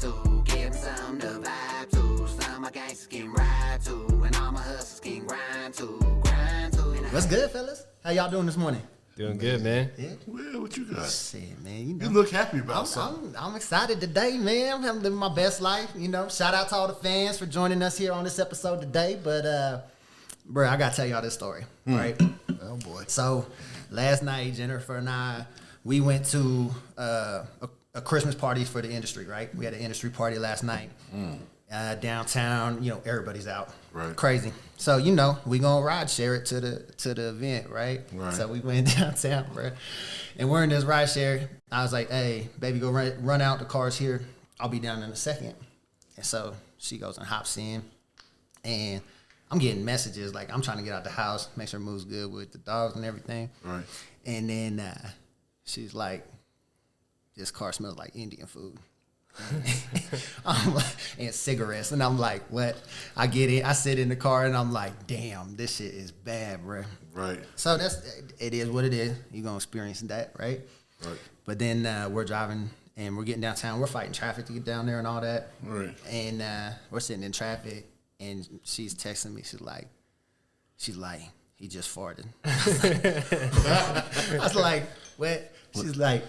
to. Give me some to vibe to. Some my gangsters can ride to. And all my hustlers can grind to. What's good, fellas? How y'all doing this morning? Doing good, man. Yeah. Well, what you got? Shit, man. You look happy about something. I'm excited today, man. I'm living my best life. Shout out to all the fans for joining us here on this episode today. But, bro, I got to tell y'all this story, right? Oh, boy. So, last night, Jennifer and I, we went to a Christmas party for the industry, right? We had an industry party last night. Downtown, everybody's out. Right. Crazy. So, we gonna ride share it to the event, right? So we went downtown, bro. And we're in this ride share. I was like, hey, baby, go run out. The car's here. I'll be down in a second. And so she goes and hops in. And I'm getting messages like I'm trying to get out the house, make sure it moves good with the dogs and everything. Right. And then she's like, this car smells like Indian food. And cigarettes, and I'm like, what? I get it. I sit in the car, and I'm like, damn, this shit is bad, bro. Right. So it is what it is. You're gonna experience that, right? Right. But then we're driving, and we're getting downtown. We're fighting traffic to get down there and all that. Right. And we're sitting in traffic, and she's texting me. She's like, he just farted. I was like, what? She's like,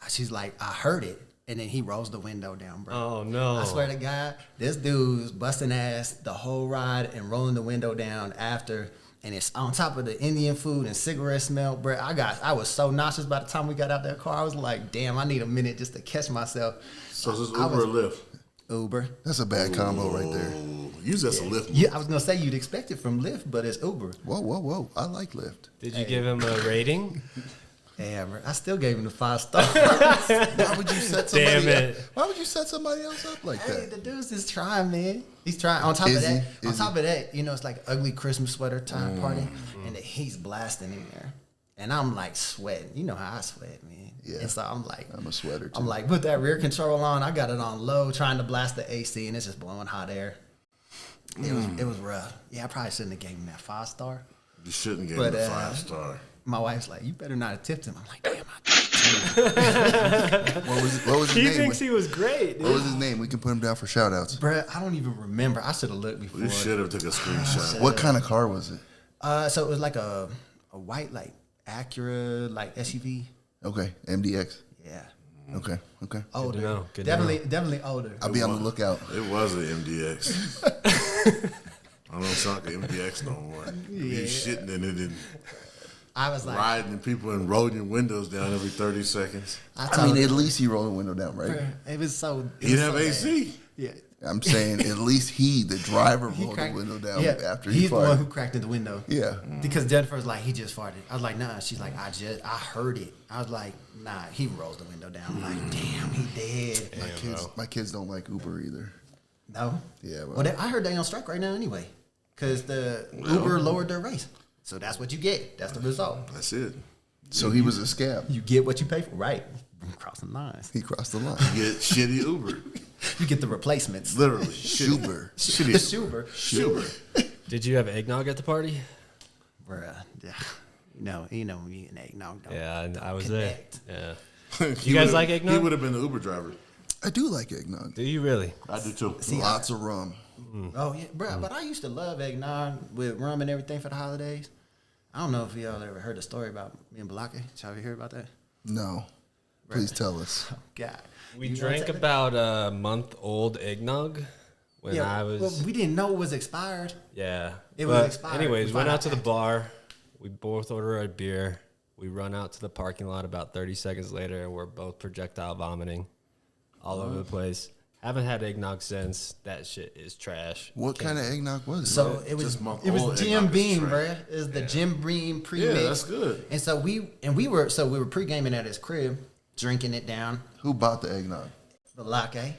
she's like, I heard it. And then he rolls the window down, bro. Oh, no. I swear to God, this dude's busting ass the whole ride and rolling the window down after. And it's on top of the Indian food and cigarette smell, bro. I was so nauseous by the time we got out that car. I was like, damn, I need a minute just to catch myself. So is this Uber or Lyft? Uber. That's a bad combo right there. Use that's a Lyft. Yeah, I was going to say you'd expect it from Lyft, but it's Uber. Whoa. I like Lyft. Did you give him a rating? Yeah, bro. I still gave him the 5 stars. Why would you set somebody Damn it. Why would you set somebody else up like Hey, that? the dude's just trying, man. He's trying. On top of that, it's like ugly Christmas sweater time party, and he's blasting in there, and I'm like sweating. You know how I sweat, man. Yeah. And so I'm like, I'm a sweater too. I'm like, put that rear control on. I got it on low, trying to blast the AC, and it's just blowing hot air. It was rough. Yeah, I probably shouldn't have gave him that 5 star. You shouldn't give him a 5 star. My wife's like, you better not have tipped him. I'm like, damn, I tipped him. What was his He name? thinks he was great, dude. What was his name? We can put him down for shout outs. Bruh, I don't even remember. I should have looked before. You should have took a screenshot. What kind of car was it? So it was like a white, like, Acura, like, SUV. Okay, MDX. Yeah. Okay. Older. know. Good to definitely older. I'll be on the lookout. It was an MDX. I don't sound like an MDX no more. You be shitting in it and I was like, riding people and rolling your windows down every 30 seconds. I mean, at least he rolled the window down, right? it was so. He didn't have AC. Bad. Yeah. I'm saying at least the driver, rolled the window down after he he's the one farted. who cracked in the window. Yeah. Because Jennifer's like, he just farted. I was like, nah. She's like, I heard it. I was like, nah. He rolls the window down. I'm like, damn, he did. My kids don't like Uber either. No. Yeah. Well, I heard they on strike right now anyway, because the Uber lowered their rates. So that's what you get. That's the result. That's it. So he was a scab. You get what you pay for, right? Crossing lines. He crossed the line. You get shitty Uber. You get the replacements. Literally. Schuber. Shitty Schuber. Did you have eggnog at the party? Bruh. You know me and eggnog. Yeah, I was connect. there. Yeah. You guys like eggnog? He would have been the Uber driver. I do like eggnog. Do you really? I do too. Lots of rum. Oh yeah, bro. But I used to love eggnog with rum and everything for the holidays. I don't know if y'all ever heard the story about me and Buhlockay. Did y'all ever hear about that? No. Please tell us. Oh, God. We You drank wanna about a month-old eggnog when I was... Well, we didn't know it was expired. Yeah. It was expired. Anyways, We went found out to the out. bar. We both ordered a beer. We run out to the parking lot about 30 seconds later, and we're both projectile vomiting all over the place. Haven't had eggnog since. That shit is trash. What kind of eggnog was it? So it was Jim Beam, bro. It was the Jim Beam pre-mix. Yeah, that's good. And so we were pre-gaming at his crib, drinking it down. Who bought the eggnog? Buhlockay.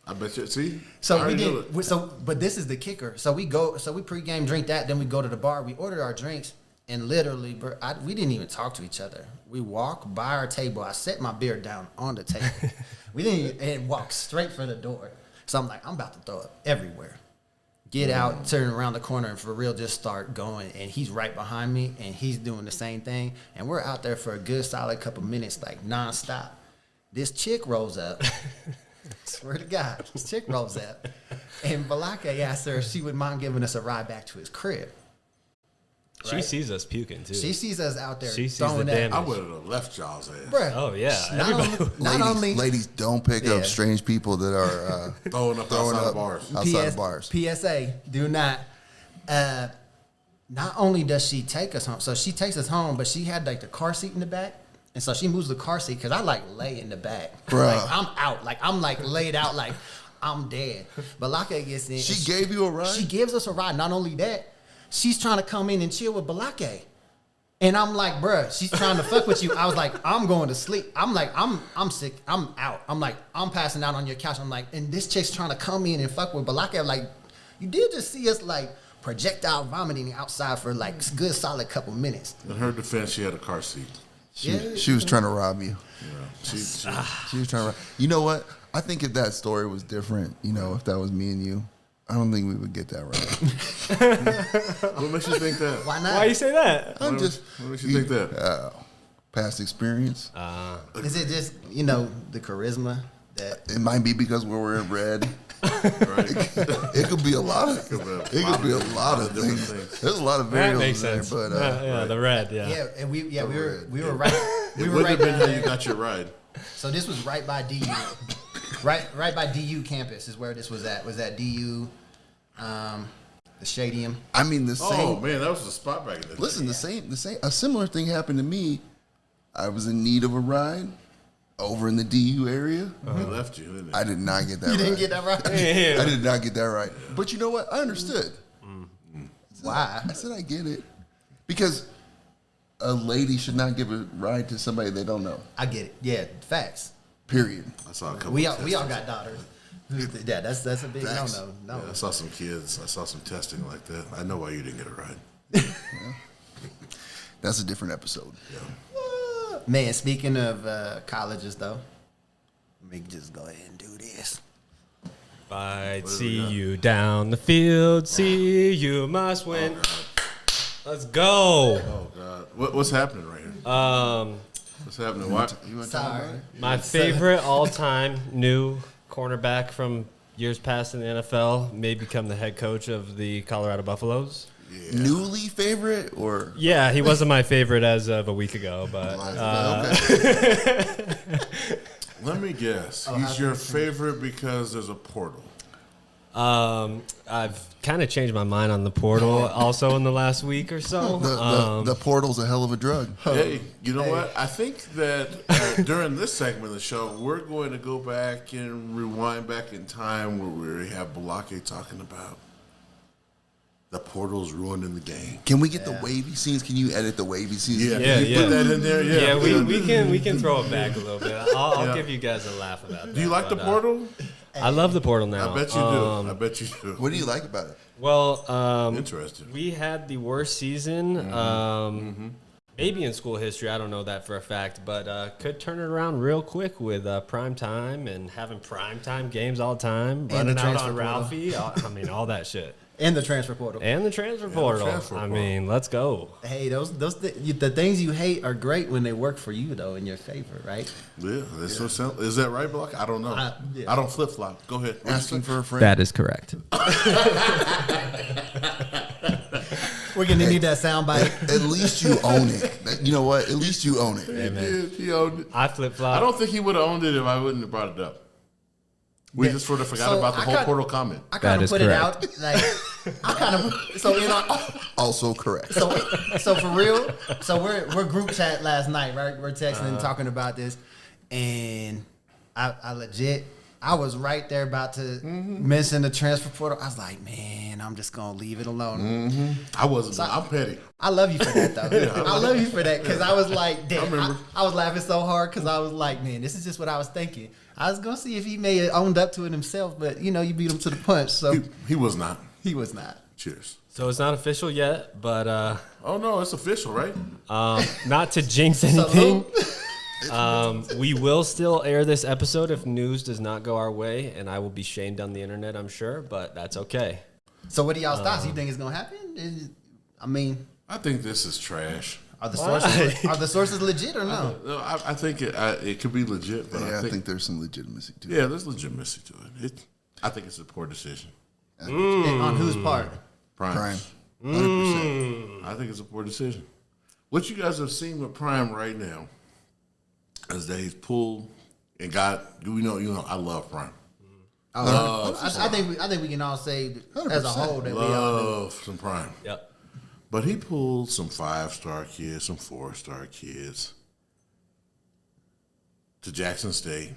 I bet you. See? So I we knew did. it. But this is the kicker. So we pre-game, drink that, then we go to the bar. We ordered our drinks, and literally, bro, we didn't even talk to each other. We walked by our table. I set my beer down on the table. We didn't and walk straight for the door. So I'm like, I'm about to throw up everywhere. Get out, turn around the corner, and for real, just start going. And he's right behind me, and he's doing the same thing. And we're out there for a good solid couple minutes, like nonstop. This chick rolls up. Swear to God, this chick rolls up, and Buhlockay asked her if she would mind giving us a ride back to his crib. She sees us puking too. She sees us out there She sees throwing the that. damage. I would have left y'all's ass. Bruh, Oh yeah, not only Ladies, don't pick Yeah. up strange people that are Throwing up outside the bars. outside of bars. PSA, do not. Not only does she take us home, so she takes us home, but she had like the car seat in the back, and so she moves the car seat because I like lay in the back, Bruh. like I'm out, like I'm like laid out, like I'm dead. But Buhlockay gets in. She gave you a ride? She gives us a ride. Not only that, she's trying to come in and chill with Buhlockay. And I'm like, bruh, she's trying to fuck with you. I was like, I'm going to sleep. I'm like, I'm sick. I'm out. I'm like, I'm passing out on your couch. I'm like, and this chick's trying to come in and fuck with Buhlockay. Like, you did just see us like projectile vomiting outside for like a good solid couple minutes. In her defense, she had a car seat. She was trying to rob you. She She was trying to rob. You know what? I think if that story was different, if that was me and you, I don't think we would get that right. what makes you think that? Why not? Why you say that? I'm just What makes you think that? past experience. Is it just, the charisma that It might be because we're wearing red. Right? It could be a lot of. It could be a lot of different things. There's a lot of That variables makes there, sense. but Yeah, the red. Yeah. yeah, and we were right. We It were would right have been down how there. you got your ride. So this was right by DU. right by DU campus is where this was at. Was at DU the stadium. I mean the Oh same. man, that was the spot back in the day. Listen, the same. A similar thing happened to me. I was in need of a ride over in the DU area. They left you, didn't they? I did not get that. You right. didn't get that right? I did not get that right. But you know what? I understood. Why? I said I get it because a lady should not give a ride to somebody they don't know. I get it. Yeah, facts. Period. I saw a couple. We of all testers. got daughters. Yeah, that's a big Facts. no. Yeah, I saw some kids. I saw some testing like that. I know why you didn't get a ride. That's a different episode. Man, speaking of colleges though, let me just go ahead and do this. I'd see you down the field. See you must win. Let's go. Oh God, what's happening right here? What's happening? Why? You want to talk about Sorry. it? My favorite all-time new cornerback from years past in the NFL may become the head coach of the Colorado Buffaloes. Newly favorite or Yeah, he wasn't my favorite as of a week ago, but okay. Let me guess. He's your favorite because there's a portal. I've kind of changed my mind on the portal also in the last week or so. The portal's a hell of a drug. Hey, you know what? I think that during this segment of the show, we're going to go back and rewind back in time where we have Buhlockay talking about the portal's ruining the game. Can we get the wavy scenes? Can you edit the wavy scenes? Yeah, Yeah, can you put that in there? Yeah, we can throw it back a little bit. I'll give you guys a laugh about that. Do you like the but, portal? I love the portal now. I bet you do. I bet you do. What do you like about it? Well, Interesting. we had the worst season, maybe in school history. I don't know that for a fact, but could turn it around real quick with prime time and having prime time games all the time, the running out transfer on portal. Ralphie. All that shit. And the transfer portal. And the transfer portal. transfer I portal. mean, let's go. Hey, the things you hate are great when they work for you though, in your favor, right? Yeah, that's so simple. Is that right, Buhlockay? I don't know. Yeah. I don't flip flop. Go ahead. Asking for a friend. is correct. We're gonna need that soundbite. At least you own it. You know what? At least you own it. He did. He owned it. I flip flop. I don't think he would have owned it if I wouldn't have brought it up. We just sort of forgot So about the I whole got- portal comment. I kind That of is put it correct. out like I kind of Also correct. so for real. So we're group chat last night, right? We're texting and talking about this, and I legit I was right there about to mention the transfer portal. I was like, man, I'm just gonna leave it alone. I wasn't. I'm petty. I love you for that though. I love you for that because I was like, damn, remember. I was laughing so hard because I was like, man, this is just what I was thinking. I was gonna see if he may have owned up to it himself, but you beat him to the punch, so He was not. he was not. Cheers. So it's not official yet, but Oh no, it's official, right? not to jinx anything. We will still air this episode if news does not go our way, and I will be shamed on the internet, I'm sure, but that's okay. So what are y'all's thoughts? You think it's gonna happen? I mean, I think this is trash. Are the sources legit or no? No, I think it could be legit, but Yeah, I think there's some legitimacy to it. yeah, there's legitimacy to it. I think it's a poor decision. On whose part? Prime. 100%. I think it's a poor decision. What you guys have seen with Prime right now is that he's pulled and got. I love Prime. I think we can all say as a whole that we all do. Love some Prime. Yep. But he pulled some 5-star kids, some 4-star kids to Jackson State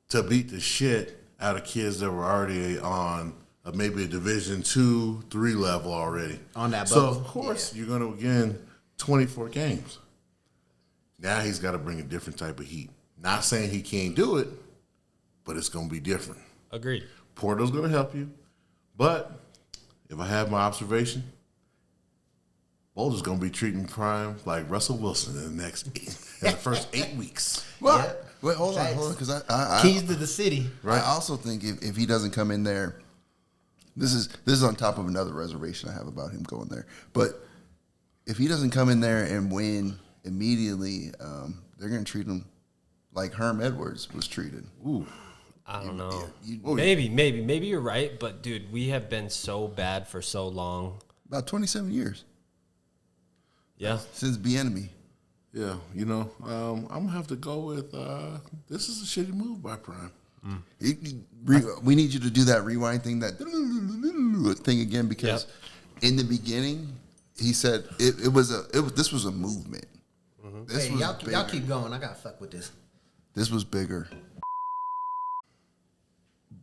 to beat the shit out of kids that were already on maybe a Division 2, 3 level already. On that So, bubble. of course, you're going to win 24 games. Now he's got to bring a different type of heat. Not saying he can't do it, but it's going to be different. Agreed. Porter's going to help you. But if I have my observation, Boulder's going to be treating Prime like Russell Wilson in the first 8 weeks. Well, Yeah. wait, hold on, because I Keys to the city. I also think if he doesn't come in there, this is on top of another reservation I have about him going there. But if he doesn't come in there and win immediately, they're going to treat him like Herm Edwards was treated. Ooh. I don't know. You- Maybe you're right, but dude, we have been so bad for so long. About 27 years Yeah. since Bieniemy. Yeah, I'm going to have to go with this is a shitty move by Prime. We need you to do that rewind thing, that thing again, because in the beginning he said this was a movement. This Hey, was y'all bigger. keep going. I gotta fuck with this. This was bigger.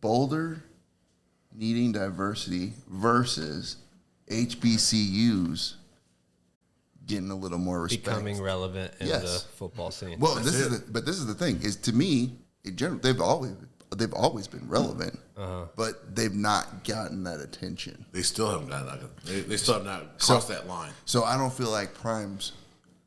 Boulder needing diversity versus HBCUs getting a little more respect. Becoming relevant in Yes. the football scene. Well, this is the thing, is to me, in general, they've always been relevant, but they've not gotten that attention. They still haven't gotten that. They still have not crossed that line. So I don't feel like Prime's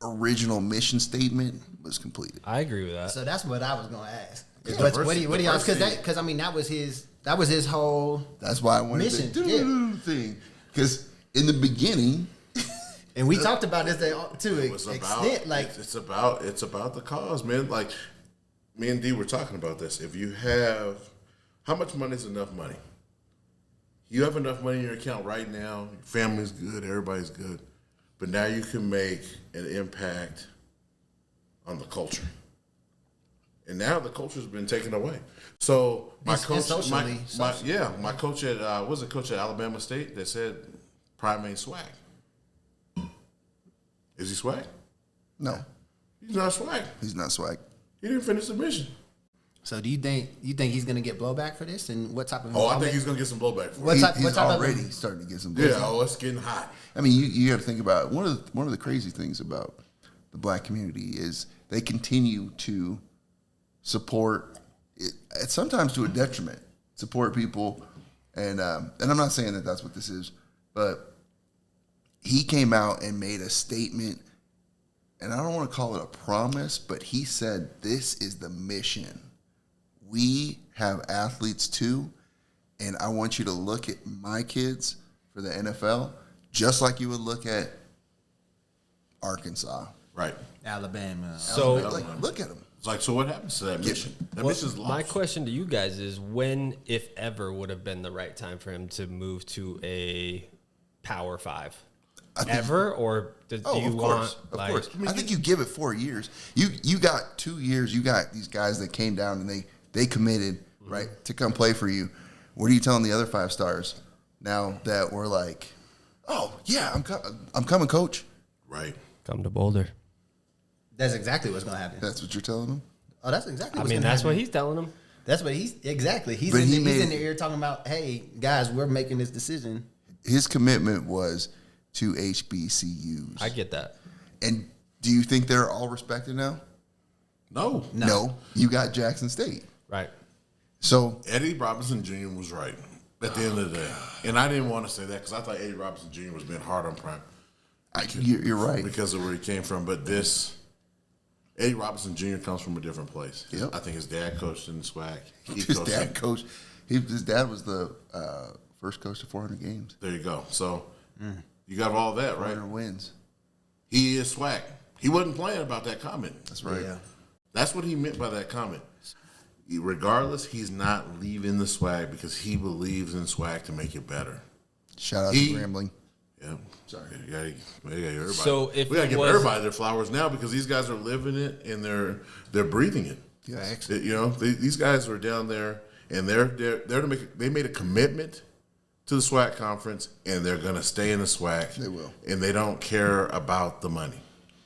original mission statement was completed. I agree with that. So that's what I was gonna ask. Yeah, What do y'all? diversity. Because I mean that was his whole. That's why I wanted Mission, to do yeah. thing, because in the beginning, And we talked about this to It an was extent, like it's about the cause, man. Like me and D were talking about this. If you have, how much money is enough money? You have enough money in your account right now. Your family's good. Everybody's good. But now you can make an impact on the culture. And now the culture's been taken away. So my And coach, socially. my coach at was a coach at Alabama State that said Prime ain't swag. Is he swag? no, He's not swag. he's not swag. He didn't finish the mission. So do you think he's gonna get blowback for this, and what type of? Oh, I think he's gonna get some blowback for What it. type- He's type of- already starting to get some. Yeah, oh, it's getting hot. I mean, you got to think about it. One of the crazy things about the black community is they continue to support it, sometimes to a detriment. Support people, and I'm not saying that that's what this is, but he came out and made a statement, and I don't want to call it a promise, but he said, "This is the mission. We have athletes too, and I want you to look at my kids for the NFL just like you would look at Arkansas. Right. Alabama. So, Like, look at them. It's like, so what happens to that mission? That mission's lost. my question to you guys is, when, if ever, would have been the right time for him to move to a Power 5? Ever, or do you of want course, of like? course. I think you give it 4 years. You got 2 years. You got these guys that came down and they committed right to come play for you. What are you telling the other 5 stars now that we're like, oh yeah, I'm coming, coach? Right. Come to Boulder. That's exactly what's gonna happen. That's what you're telling them. Oh, that's exactly. I What's mean, gonna that's happen. what he's telling them. That's what he's exactly. He's But in, he he's in made- the ear talking about, hey guys, we're making this decision. His commitment was to HBCUs. I get that. And do you think they're all respected now? No. No. You got Jackson State. Right. So Eddie Robinson Jr. was right at the end of the day. And I didn't want to say that because I thought Eddie Robinson Jr. was being hard on Prime you're right. because of where he came from. But Eddie Robinson Jr. comes from a different place. Yep. I think his dad coached in the SWAC. He His coached dad in- coached. His dad was the first coach to 400 games. There you go. So you got all that, right? 400 wins. he is swag. He wasn't playing about that comment. That's right. Yeah. That's what he meant by that comment. Regardless, he's not leaving the swag because he believes in swag to make it better. Shout out to Grambling. Yeah, sorry. We gotta give everybody. So if we gotta it give was- everybody their flowers now because these guys are living it and they're breathing it. Yes. These guys are down there and they're to make. They made a commitment to the SWAC conference and they're gonna stay in the SWAC. They will, and they don't care about the money.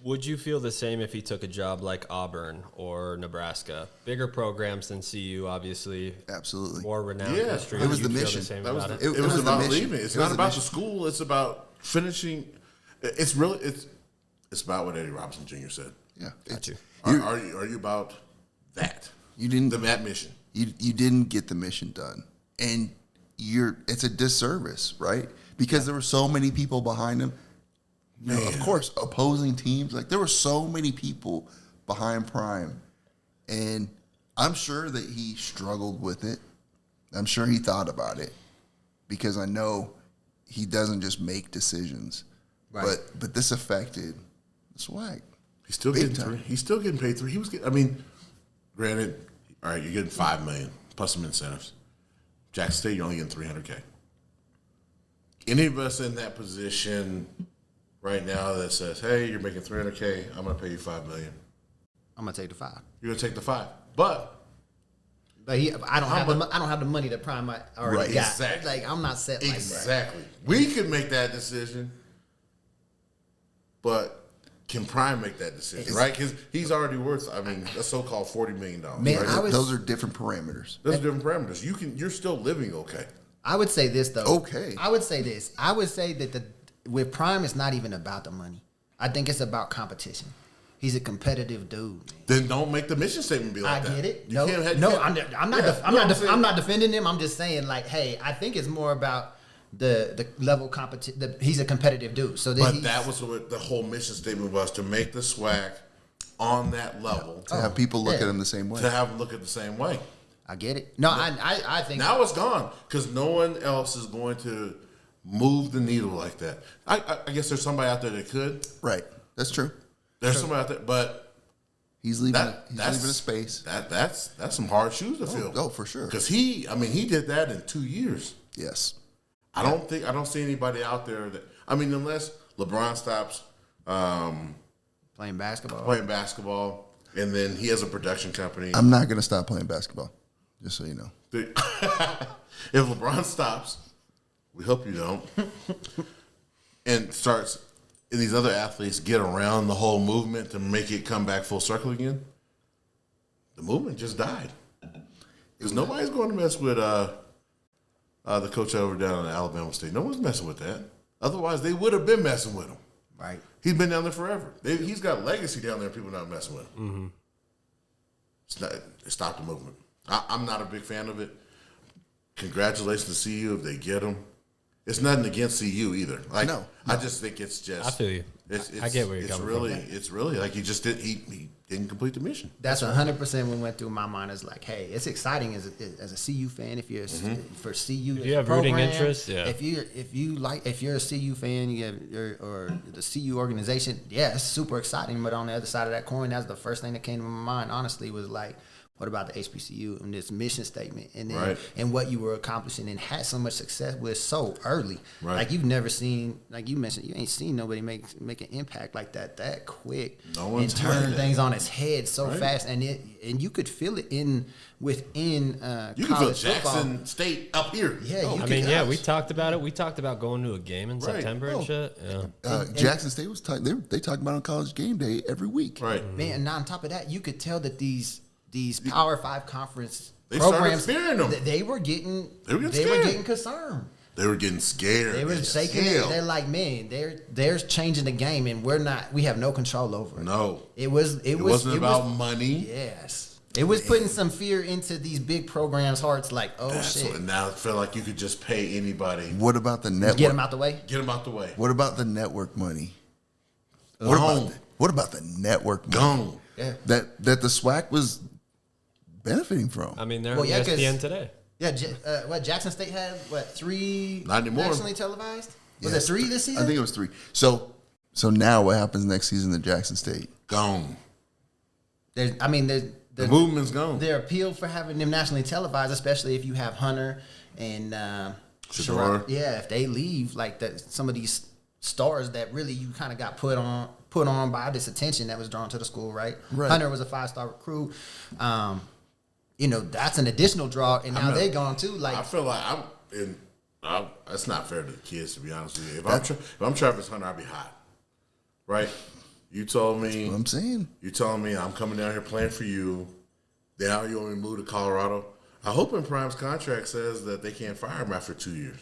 Would you feel the same if he took a job like Auburn or Nebraska? Bigger programs than CU, obviously. Absolutely. More renowned Yeah. history. It was Would you the feel mission. The same That was about the- it? It was the about mission. leaving. It's It was not the about mission. the school. It's about finishing. It's about what Eddie Robinson Jr. said. Yeah. Got you. Are you about that? You didn't. That mission. You didn't get the mission done, and it's a disservice, right? Because there were so many people behind him. You know, of course, opposing teams, like there were so many people behind Prime, and I'm sure that he struggled with it. I'm sure he thought about it because I know he doesn't just make decisions, Right. but this affected the swag. He's still Big getting time. three. He's still getting paid three. He was. I mean, granted, all right, you're getting $5 million plus some incentives. Jackson State, you're only getting $300K. Any of us in that position right now that says, "Hey, you're making $300K, I'm going to pay you $5 million." I'm gonna take the 5. You're going to take the 5, but But I don't have the money that Prime already Right, got. exactly. Like I'm not set like that. exactly, we could make that decision, but can Prime make that decision? Right? Because he's already worth, I mean, a so-called $40 million. Man, right? I was- Those are different parameters. Those are different parameters. You're still living okay. I would say this though. Okay. I would say this. I would say that with Prime, it's not even about the money. I think it's about competition. He's a competitive dude. Man. Then don't make the mission statement be like I that. get it. You No, can't have- no, you I'm can't- not. Yeah, I'm not defending him. I'm just saying, like, hey, I think it's more about the level competition. He's a competitive dude. So But that was what the whole mission statement was, to make the SWAC on that level, To have people look yeah. at him the same way. to have them look at the same way. I get it. No, I think Now it's gone because no one else is going to move the needle like that. I guess there's somebody out there that could. Right. That's true. There's somebody out there, but He's leaving. that's Leaving a space. That's some hard shoes to fill. Oh, for sure. Because he did that in 2 years. Yes. I don't see anybody out there that, I mean, unless LeBron stops playing basketball. playing basketball and then he has a production company. I'm not gonna stop playing basketball. Just so you know. If LeBron stops, we hope you don't, and starts, and these other athletes get around the whole movement to make it come back full circle again, the movement just died. Because nobody's going to mess with the coach over down at Alabama State. No one's messing with that. Otherwise, they would have been messing with him. Right. He's been down there forever. He's got legacy down there. People not messing with him. Stop the movement. I'm not a big fan of it. Congratulations to CU if they get him. It's nothing against CU either. Like, No. I just think it's just. I feel you. I get where you're coming from. It's really like he just did. He didn't complete the mission. That's 100% what went through my mind. Is like, hey, it's exciting as a CU fan. If you're for CU, If you have rooting interest, yeah. If you're a CU fan, or the CU organization, yeah, it's super exciting. But on the other side of that coin, that's the first thing that came to my mind. Honestly, was like, what about the HBCU and this mission statement, and then Right. and what you were accomplishing and had so much success with so early. Right. Like you've never seen, like you mentioned, you ain't seen nobody make an impact like that quick. No one's and turn done that. things on its head so Right. fast, and you could feel it within You can feel college Jackson football. State up here. Yeah, you I could- mean, yeah, guys. we talked about it. We talked about going to a game in Right. September Oh. and shit. Yeah. Jackson State was they talk about on College Game Day every week. Right. Man, and on top of that, you could tell that these Power 5 conference They started programs, fearing them. they were getting They were getting they were scared. getting concerned. They were getting scared. They were man. shaking it. Hell. They're like, man, they're changing the game, and we have no control over it. No. It wasn't about money. Yes. It was putting some fear into these big programs' hearts, like, oh That's shit, what, now it felt like you could just pay anybody. What about the network? get them out the way. Get them out the way. What about the network money? Gone. What about the network money Gone. Yeah, that the SWAC was benefiting from? I mean, they're Well, on yeah, 'cause- ESPN today. yeah. What Jackson State had? What 3? Not anymore. Nationally televised? Was Yes. it 3 this season? I think it was 3. So So now what happens next season at Jackson State? Gone. The movement's gone. Their appeal for having them nationally televised, especially if you have Hunter and Shador. Yeah, if they leave, like that, some of these stars that really you kind of got put on by this attention that was drawn to the school, right? Hunter was a 5-star recruit. That's an additional draw, and now they're gone too. Like I feel like that's not fair to the kids, to be honest with you. If I'm Travis Hunter, I'd be hot, right? You told me. That's what I'm saying. You telling me I'm coming down here playing for you. Now you want me to move to Colorado? I hope in Prime's contract says that they can't fire him after 2 years.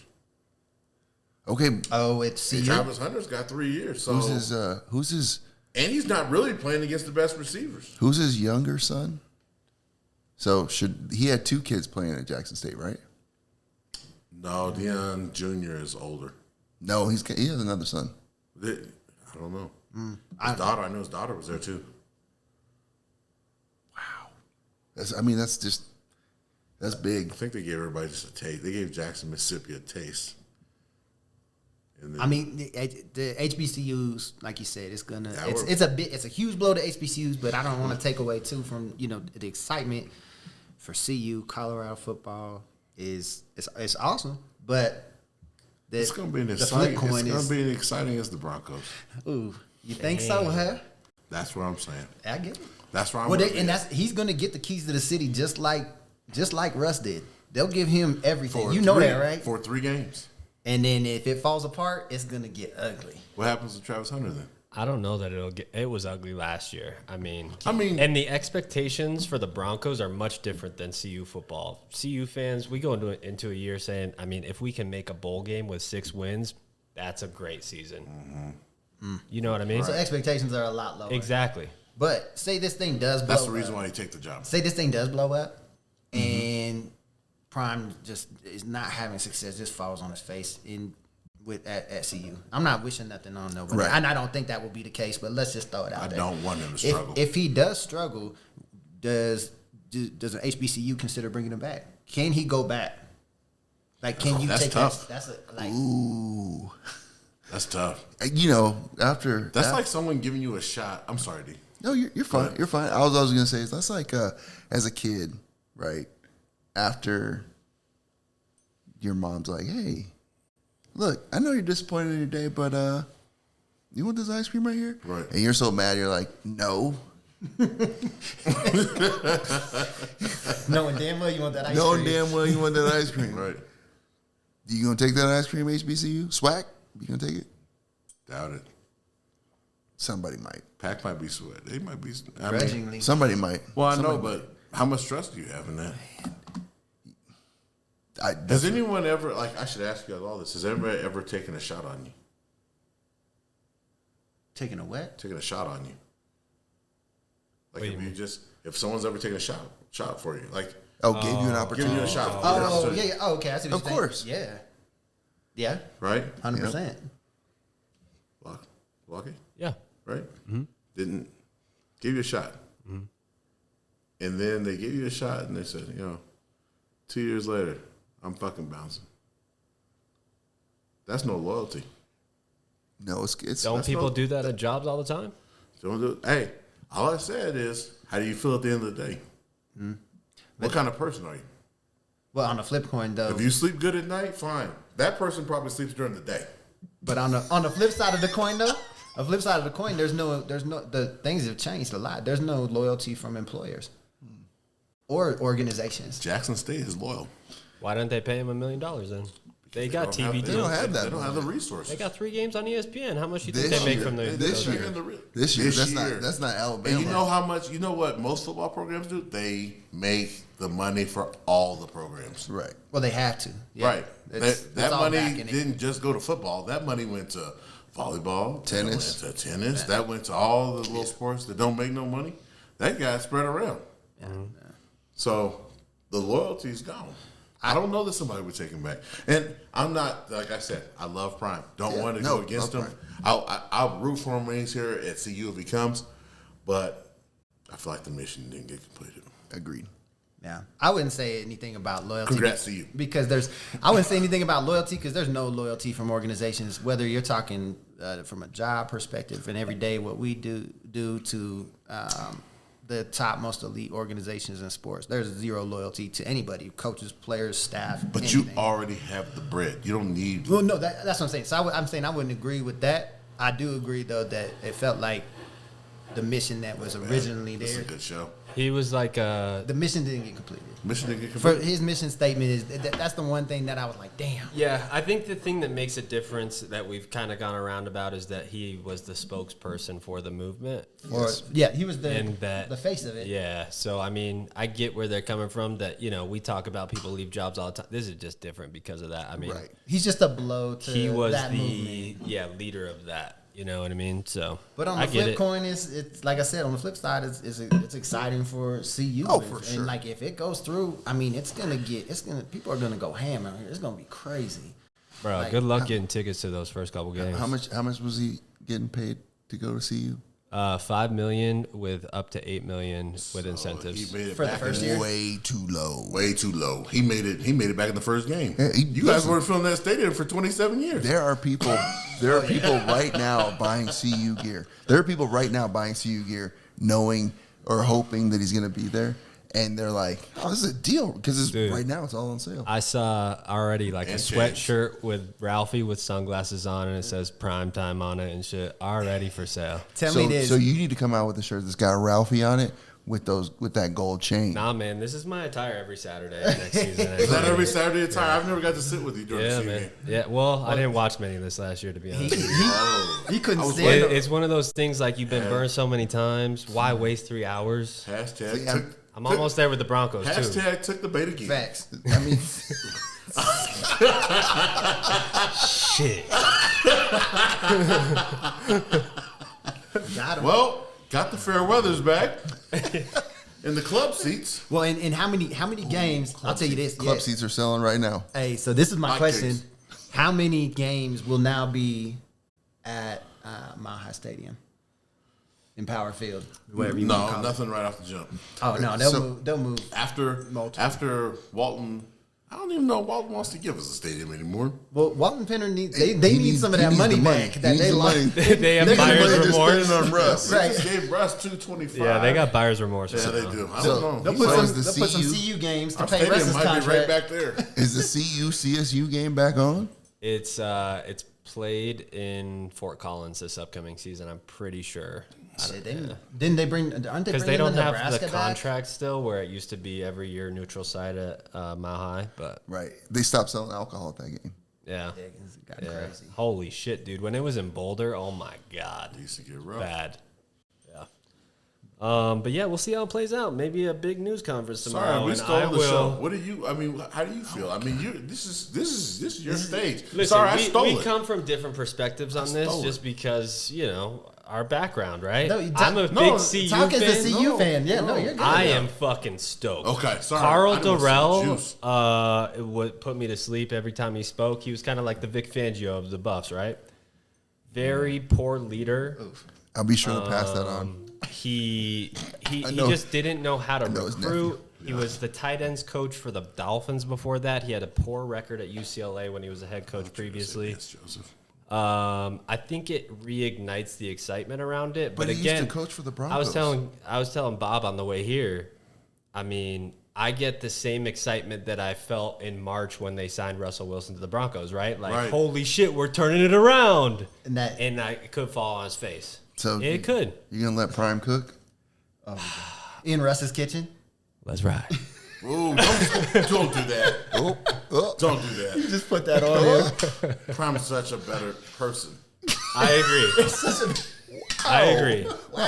Okay. Oh, it's And Travis Hunter's got 3 years. So who's his and he's not really playing against the best receivers. Who's his younger son? So he had 2 kids playing at Jackson State, right? No, Deion Jr. is older. No, he has another son. I don't know. His daughter, I know his daughter was there too. Wow. That's big. I think they gave everybody just a taste. They gave Jackson, Mississippi a taste. And then, the HBCUs, like you said, it's a huge blow to HBCUs, but I don't want to take away too from the excitement for CU. Colorado football is awesome, but it's going to be the flip coin it's going to be exciting as the Broncos. Ooh, you think so, huh? That's what I'm saying. I get it. That's where I'm. He's going to get the keys to the city just like Russ did. They'll give him everything. That, right? For 3 games. And then if it falls apart, it's going to get ugly. What happens to Travis Hunter then? I don't know that it was ugly last year. I mean, and the expectations for the Broncos are much different than CU football. CU fans, we go into a year saying, I mean, if we can make a bowl game with 6 wins, that's a great season. Mm-hmm. You know what I mean? So expectations are a lot lower. Exactly. But say this thing does blow up. That's the reason why you take the job. Say this thing does blow up, and Prime just is not having success, just falls on his face at CU. I'm not wishing nothing on nobody, and I don't think that will be the case. But let's just throw it out there. I don't want him to struggle. If he does struggle, does an HBCU consider bringing him back? Can he go back? Like, can you take tough. Ooh, that's tough. After that's like someone giving you a shot. I'm sorry, D. No, you're fine. You're fine. I was gonna say that's like as a kid, right? After your mom's like, "Hey, look, I know you're disappointed in your day, but you want this ice cream right here?" Right. And you're so mad, you're like, "No." Knowing damn well you want that ice cream. Knowing damn well you want that ice cream. Right. You gonna take that ice cream, HBCU? SWAC? You gonna take it? Doubt it. Somebody might. Pack might be sweat. They might be. Grudgingly. Somebody might. Well, I know, Somebody but how much trust do you have in that? might. Has anyone ever, I should ask you guys all this, has anybody ever taken a shot on you? Taking a what? Taking a shot on you? Like, Wait, if someone's ever taken a shot for you, like, gave you an opportunity. giving you a shot. Oh, yeah. Oh, okay. I see what Of you're course. saying. Yeah. Yeah. Right? 100%. Buhlockay? Yeah. Right? Mm-hmm. Didn't give you a shot. Mm-hmm. And then they gave you a shot and they said, 2 years later, I'm fucking bouncing. That's no loyalty. No, it's Don't people do that at jobs all the time? Don't do it. Hey, all I said is, how do you feel at the end of the day? Mm-hmm. What kind of person are you? Well, on the flip coin, though. If you sleep good at night, fine. That person probably sleeps during the day. But on the flip side of the coin, though, the things have changed a lot. There's no loyalty from employers or organizations. Jackson State is loyal. Why didn't they pay him $1 million then? They got TV deals. They don't have that. They don't have the resources. They got 3 games on ESPN. How much do you think This they make year. from the This year. This year. That's not Alabama. And you know how much? You know what most football programs do? They make the money for all the programs. Right. Well, they have to. Yeah. Right. It's That all money back in it. didn't just go to football. That money went to volleyball, Tennis. that went to tennis. That went to all the little sports that don't make no money. That got spread around. Yeah. So the loyalty's gone. I don't know that somebody would take him back. And I'm not, like I said, I love Prime. Don't want to go against him. I'll root for him when he's here at CU if he comes. But I feel like the mission didn't get completed. Agreed. Yeah, I wouldn't say anything about loyalty. Congrats to you. Because I wouldn't say anything about loyalty because there's no loyalty from organizations. Whether you're talking from a job perspective and every day what we do to the top most elite organizations in sports, there's zero loyalty to anybody, coaches, players, staff. But anything. you already have the bread. You don't need. Well, no, that's what I'm saying. So I'm saying I wouldn't agree with that. I do agree though that it felt like the mission that was originally This is there. a good show. He was like The mission didn't get completed. Mission didn't get For completed. his mission statement is that's the one thing that I was like, damn. Yeah, I think the thing that makes a difference that we've kind of gone around about is that he was the spokesperson for the movement. Or yeah, he was And that the face of it. Yeah, so I mean, I get where they're coming from. That we talk about people leave jobs all the time. This is just different because of that. I mean, Right. He's just a blow to he was that the movement. leader of that. You know what I mean? So, But on I the get flip it. coin, it's like I said. On the flip side, it's exciting for CU. Oh, for sure. And like if it goes through, I mean, people are gonna go ham out here. It's gonna be crazy. Bro, like, good luck getting tickets to those first couple games. How much was he getting paid to go to CU? $5 million with up to $8 million with incentives. He made it For the back first in- year? Way too low. Way too low. He made it back in the first game. Yeah, you guys weren't filling that stadium for 27 years. There are people right now buying CU gear. There are people right now buying CU gear knowing or hoping that he's going to be there. And they're like, oh, this is a deal. Because right now it's all on sale. I saw already like And a sweatshirt with Ralphie with sunglasses on and it says prime time on it and shit already for sale. Tell me this. So you need to come out with a shirt that's got Ralphie on it with that gold chain. Nah, man, this is my attire every Saturday next season. Is that every Saturday attire? I've never got to sit with you during the Yeah, season. man. Yeah, well, I didn't watch many of this last year, to be honest with you. he couldn't I was stand wondering- It's one of those things like you've been burned so many times. Why waste 3 hours? Hashtag See, took, I'm almost there with the Broncos, too. hashtag took the bait again. facts. I mean, Shit. Got him. Well, got the fair weathers back in the club seats. Well, and how many games? I'll tell you this. club yeah. seats are selling right now. Hey, so this is my Hot question: cakes. how many games will now be at Mile High Stadium in Power Field, whatever you want to No, call nothing right off the jump. it? Oh no, they'll So- move. They'll move. After Walton, I don't even know if Walton wants to give us a stadium anymore. Well, Walton Penner needs He need needs- some of he that needs money the money. back He that needs they the lost. money. They have They're gonna buyer's just spend remorse. it on Russ. They Right. just gave Russ $225. Yeah, they got buyer's remorse. Yeah, they now. do. I So- don't know. They'll He put says some. the They'll put some CU CU games to our pay stadium Russ's might be right contract. back there. Is the CU CSU game back on? It's played in Fort Collins this upcoming season. I'm pretty sure. Shit, didn't they bring? Aren't they Because bringing they don't the have Nebraska the back? contract still where it used to be every year neutral site at Mile High. But Right. They stopped selling alcohol at that game. yeah. Yeah, it's got Yeah. crazy. Holy shit, dude. When it was in Boulder, oh my God. It used to get rough. Bad. Yeah. But yeah, we'll see how it plays out. Maybe a big news conference tomorrow. Sorry, we and stole I the will, show. What do you? I mean, how do you feel? I mean, this is your stage. Listen, Sorry, I we stole it. come from different perspectives on this stole just it. because, our background, right? No, I'm a no, big CU Talk fan. as a CU fan. Yeah, no, you're good. I am fucking stoked. Okay, sorry. Carl I didn't want some Durrell juice. would put me to sleep every time he spoke. He was kind of like the Vic Fangio of the Buffs, right? Very poor leader. I'll be sure to pass that on. He know- just didn't know how to know his recruit. He was the tight ends coach for the Dolphins before that. He had a poor record at UCLA when he was a head coach previously. Yes, Joseph. I think it reignites the excitement around it. But But he used again, to coach for the I was Broncos. telling Bob on the way here. I mean, I get the same excitement that I felt in March when they signed Russell Wilson to the Broncos, right? Like, Right. holy shit, we're turning it around. And that- it could fall on his face. So it could. You gonna let Prime cook? in Russ's kitchen. Let's ride. Ooh, don't do that. Oh, Don't do that. Just put that on him. Prime is such a better person. I agree. I agree.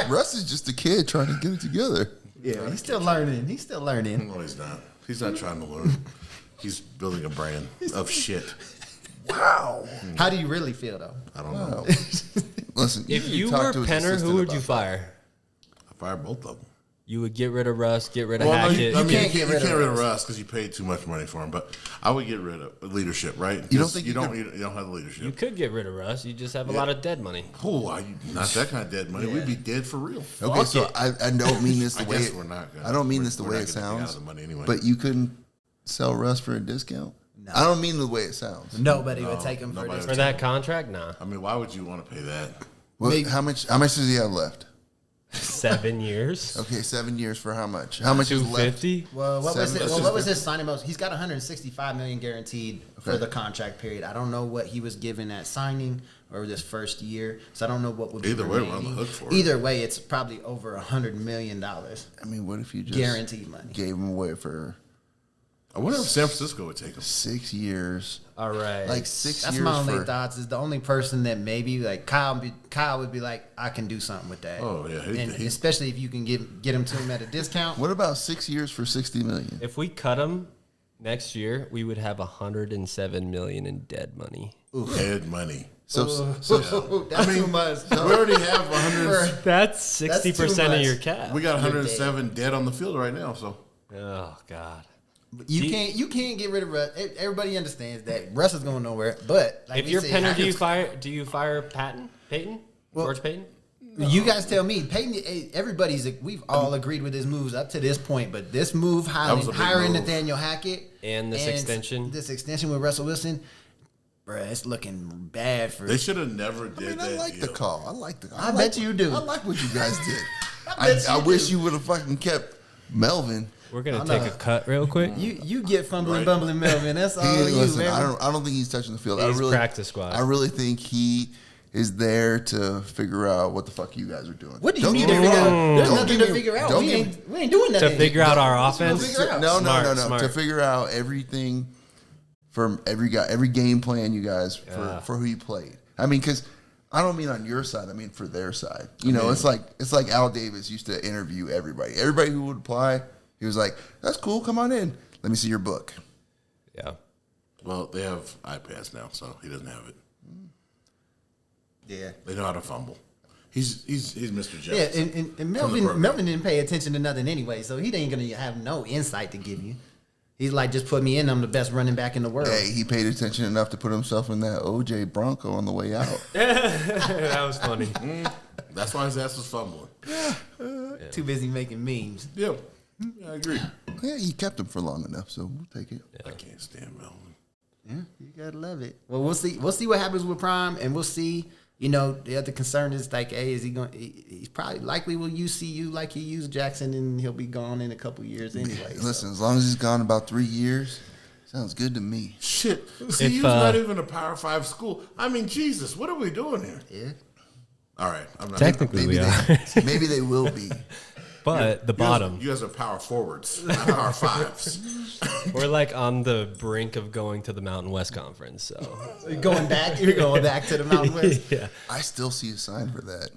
Russ is just a kid trying to get it together. Yeah, he's still learning. He's still learning. No, he's not. He's not trying to learn. He's building a brand of shit. Wow. How do you really feel though? I don't know. Listen, If need to you talk were to his Penner, assistant who would you about fire? I fired both of them. You would get rid of Russ, get rid of Well, no, Hackett. you can't get rid of Russ because you paid too much money for him. But I would get rid of leadership, right? You don't think you you don't could- you don't have the leadership? You could get rid of Russ. You just have a lot of dead money. Not that kind of dead money. We'd be dead for real. Okay, so I don't mean this the I way guess it, we're not gonna- I don't mean this the we're way not it gonna get out sounds. of the money anyway. But you couldn't sell Russ for a discount. No. I don't mean the way it sounds. Nobody would take him for nobody this. For that contract, nah. I mean, why would you want to pay that? Well, how much does he have left? 7 years. Okay, 7 years for how much? How much is left? 250. Well, what was Seven- it? Well, what was his signing bonus? He's got 165 million guaranteed for Okay. the contract period. I don't know what he was given at signing or this first year, so I don't know what would be Either way, we're on the remaining. hook for it. Either way, it's probably over $100 million I mean, what if you just guaranteed money. gave him away for I wonder if San Francisco would take him. 6 years? All right. Like 6 That's years my only for thoughts. Is the only person that maybe like Kyle would be like, I can do something with that. Oh, yeah, and especially if you can get him to him at a discount. What about 6 years for 60 million? If we cut him next year, we would have 107 million in dead money. Dead money. So That's too much. We already have 100. That's too 60% of much. your cap. We got 107 dead on the field right now. So Oh God. You can't get rid of Russ. Everybody understands that Russ is going nowhere. But like If we you're said, Penner, do you fire Peyton? George Payton? you guys tell me. Peyton, we've all agreed with his moves up to this point, but this move was a big hiring move. Nathaniel Hackett And this extension. this extension with Russell Wilson, bruh, it's looking bad for. they should have never did I mean, that. I like deal. the call. I bet you do. I like what you guys did. bet I you wish do. you would have fucking kept Melvin. We're gonna I'm take not- a cut real quick. You get fumbling, Right. bumbling Melvin. That's all Listen, man. I don't think he's touching the field. He's I really practice squad. I really think he is there to figure out what the fuck you guys are doing. What do you Don't mean get to me figure out? wrong. There's Don't nothing get to me- figure out. don't We get ain't doing To nothing. figure out our What's offense. to figure out? No, Smart. To figure out everything from every guy, every game plan you guys for who you played. I mean, because I don't mean on your side. I mean for their side. You know, it's like Al Davis used to interview everybody. Everybody who would apply, he was like, "That's cool. Come on in. Let me see your book." Yeah. Well, they have iPads now, so he doesn't have it. Yeah. They know how to fumble. He's Mr. Yeah, Jefferson. and From the program. Melvin didn't pay attention to nothing anyway, so he ain't gonna have no insight to give you. He's like, just put me in. I'm the best running back in the world. Hey, he paid attention enough to put himself in that OJ Bronco on the way out. That was funny. That's why his ass was fumbling. Too busy making memes. Yeah, I agree. Yeah, he kept him for long enough, so we'll take it. I can't stand Melvin. Yeah, you gotta love it. Well, we'll see. We'll see what happens with Prime, and we'll see. You know, the other concern is like, hey, is he going? He's probably likely will use CU like he used Jackson, and he'll be gone in a couple years anyway. Listen, as long as he's gone about 3 years, sounds good to me. Shit. CU's not even a Power 5 school. I mean, Jesus, what are we doing here? Yeah. All right. I'm not Technically, we are. Maybe they will be. But the bottom, You guys are power forwards, not power fives. we're like on the brink of going to the Mountain West Conference. So You're going back. You're going back to the Mountain West. yeah. I still see a sign for that.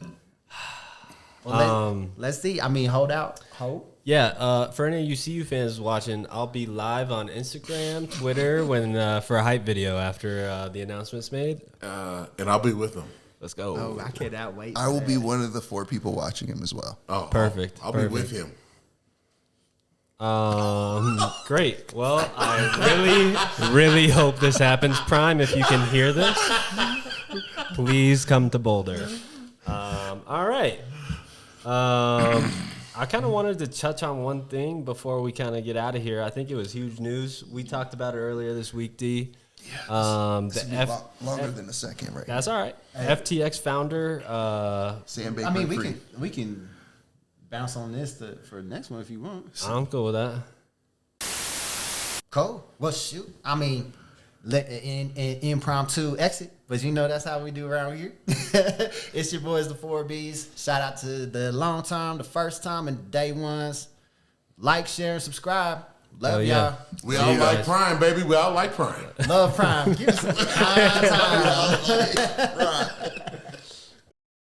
Well, let's see. I mean, hold out. Hope. Yeah, for any of you CU fans watching, I'll be live on Instagram, Twitter when for a hype video after the announcement's made. And I'll be with them. Let's go. Oh, I cannot wait. I will be one of the 4 people watching him as well. Oh, Perfect. I'll be with him. Great. Well, I really hope this happens. Prime, if you can hear this, please come to Boulder. All right. I kind of wanted to touch on one thing before we kind of get out of here. I think it was huge news. We talked about it earlier this week, D. This will be longer than a second, right? That's all right. FTX founder. Sam I mean, Bankman-Fried. we can bounce on this for the next one if you want. I'm cool with that. Cool. Well, shoot. I mean, in impromptu exit, but you know that's how we do around here. It's your boys, the 4Bs. Shout out to the long time, the first time, and day ones. Like, share, and subscribe. Love Hell y'all. yeah. We See all you like guys. Prime, baby. We all like Prime. Love Prime. Give us some time.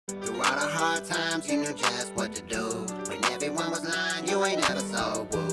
Through all the hard times, you knew just what to do. When everyone was lying, you ain't ever so woo.